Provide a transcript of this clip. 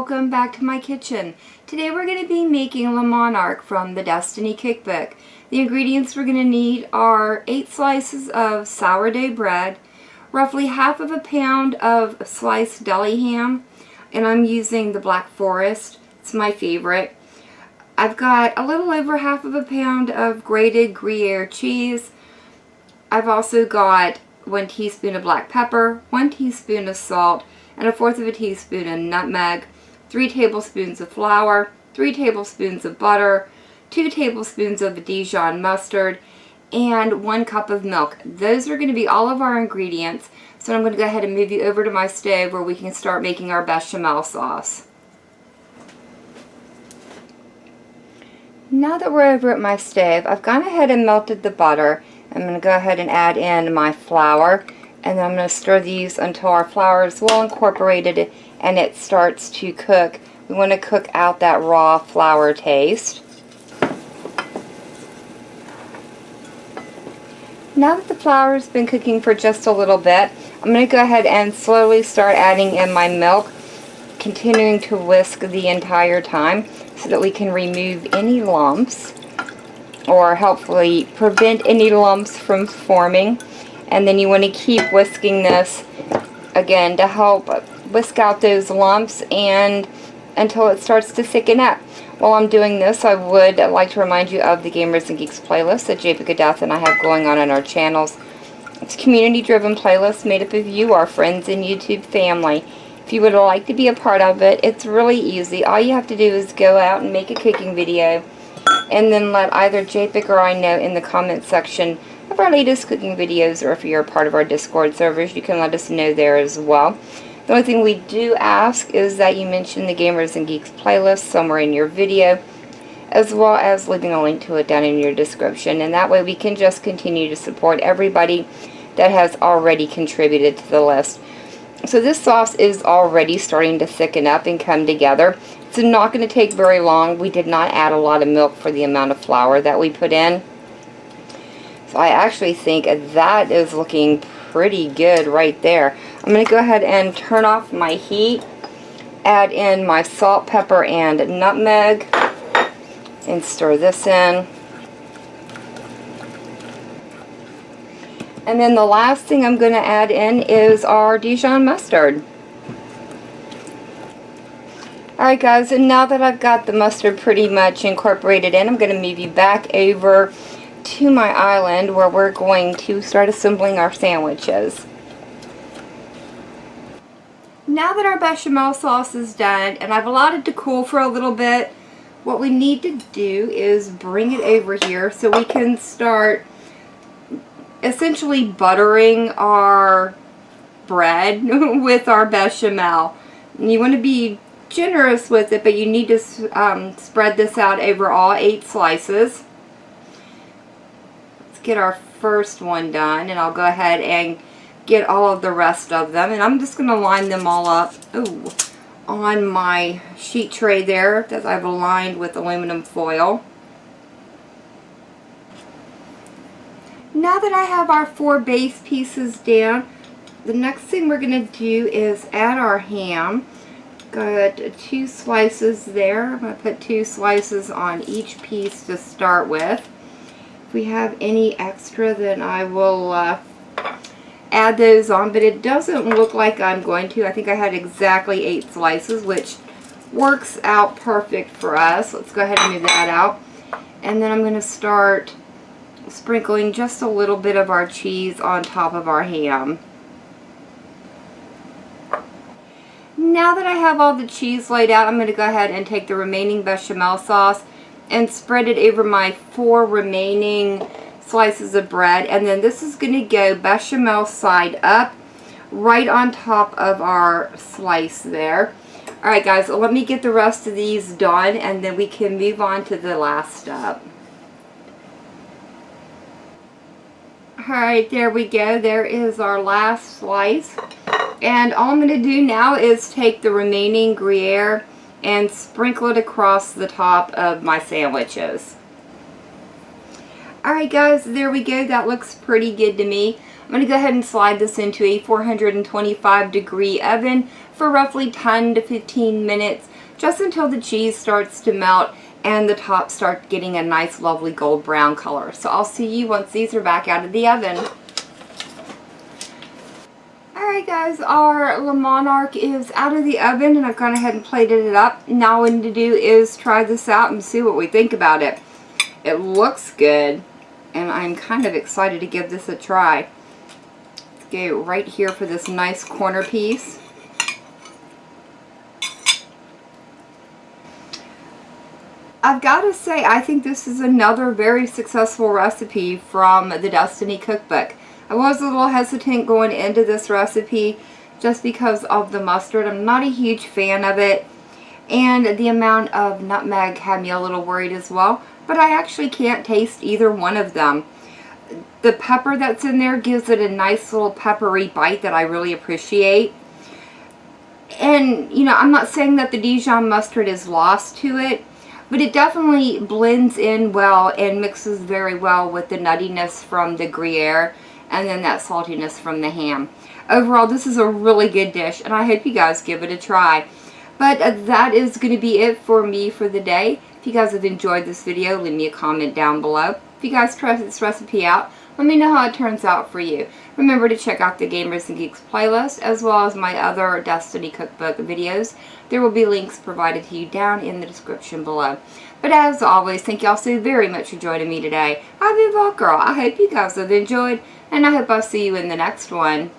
welcome back to my kitchen. Today we're going to be making a Monarque from the Destiny Cookbook. The ingredients we're going to need are 8 slices of sourdough bread, roughly half of a pound of sliced deli ham, and I'm using the Black Forest. It's my favorite. I've got a little over half of a pound of grated Gruyere cheese. I've also got 1 teaspoon of black pepper, 1 teaspoon of salt, and 1/4 of a teaspoon of nutmeg, 3 tablespoons of flour, 3 tablespoons of butter, 2 tablespoons of Dijon mustard, and 1 cup of milk. Those are going to be all of our ingredients. So I'm going to go ahead and move you over to my stove where we can start making our bechamel sauce. Now that we're over at my stove, I've gone ahead and melted the butter. I'm going to go ahead and add in my flour, and then I'm going to stir these until our flour is well incorporated and it starts to cook. We want to cook out that raw flour taste. Now that the flour has been cooking for just a little bit, I'm going to go ahead and slowly start adding in my milk, continuing to whisk the entire time so that we can remove any lumps or hopefully prevent any lumps from forming. And then you want to keep whisking this again to help whisk out those lumps and until it starts to thicken up. While I'm doing this, I would like to remind you of the Gamers and Geeks playlist that JP and I have going on our channels. It's a community-driven playlist made up of you, our friends and YouTube family. If you would like to be a part of it, it's really easy. All you have to do is go out and make a cooking video and then let either JPIC or I know in the comment section of our latest cooking videos, or if you're a part of our Discord servers, you can let us know there as well. The only thing we do ask is that you mention the Gamers and Geeks playlist somewhere in your video, as well as leaving a link to it down in your description, and that way we can just continue to support everybody that has already contributed to the list. So this sauce is already starting to thicken up and come together. It's not going to take very long. We did not add a lot of milk for the amount of flour that we put in. So I actually think that is looking pretty good right there. I'm going to go ahead and turn off my heat, add in my salt, pepper, and nutmeg, and stir this in. And then the last thing I'm going to add in is our Dijon mustard. Alright guys, and now that I've got the mustard pretty much incorporated in, I'm going to move you back over to my island where we're going to start assembling our sandwiches. Now that our bechamel sauce is done and I've allowed it to cool for a little bit, what we need to do is bring it over here so we can start essentially buttering our bread with our bechamel. And you want to be generous with it, but you need to spread this out over all 8 slices. Get our first one done, and I'll go ahead and get all of the rest of them, and I'm just going to line them all up on my sheet tray there that I've aligned with aluminum foil. Now that I have our 4 base pieces down, the next thing we're going to do is add our ham. Got 2 slices there. I'm going to put 2 slices on each piece to start with. If we have any extra, then I will add those on, but it doesn't look like I'm going to. I think I had exactly 8 slices, which works out perfect for us. Let's go ahead and move that out. And then I'm going to start sprinkling just a little bit of our cheese on top of our ham. Now that I have all the cheese laid out, I'm going to go ahead and take the remaining bechamel sauce and spread it over my 4 remaining slices of bread, and then this is going to go bechamel side up right on top of our slice there. Alright guys, so let me get the rest of these done and then we can move on to the last step. Alright, there we go. There is our last slice, and all I'm going to do now is take the remaining Gruyere and sprinkle it across the top of my sandwiches. Alright guys, there we go. That looks pretty good to me. I'm going to go ahead and slide this into a 425 degree oven for roughly 10 to 15 minutes. just until the cheese starts to melt and the top starts getting a nice lovely gold brown color. So I'll see you once these are back out of the oven. Alright guys, our Le Monarque is out of the oven and I've gone ahead and plated it up. Now all we need to do is try this out and see what we think about it. It looks good and I'm kind of excited to give this a try. Let's go right here for this nice corner piece. I've got to say, I think this is another very successful recipe from the Destiny Cookbook. I was a little hesitant going into this recipe just because of the mustard. I'm not a huge fan of it, and the amount of nutmeg had me a little worried as well, but I actually can't taste either one of them. The pepper that's in there gives it a nice little peppery bite that I really appreciate. And, you know, I'm not saying that the Dijon mustard is lost to it, but it definitely blends in well and mixes very well with the nuttiness from the Gruyere and then that saltiness from the ham. Overall, this is a really good dish, and I hope you guys give it a try. But that is going to be it for me for the day. If you guys have enjoyed this video, leave me a comment down below. If you guys try this recipe out, let me know how it turns out for you. Remember to check out the Gamers and Geeks playlist as well as my other Destiny Cookbook videos. There will be links provided to you down in the description below. But as always, thank you all so very much for joining me today. I've been Vault Girl. I hope you guys have enjoyed, and I hope I'll see you in the next one.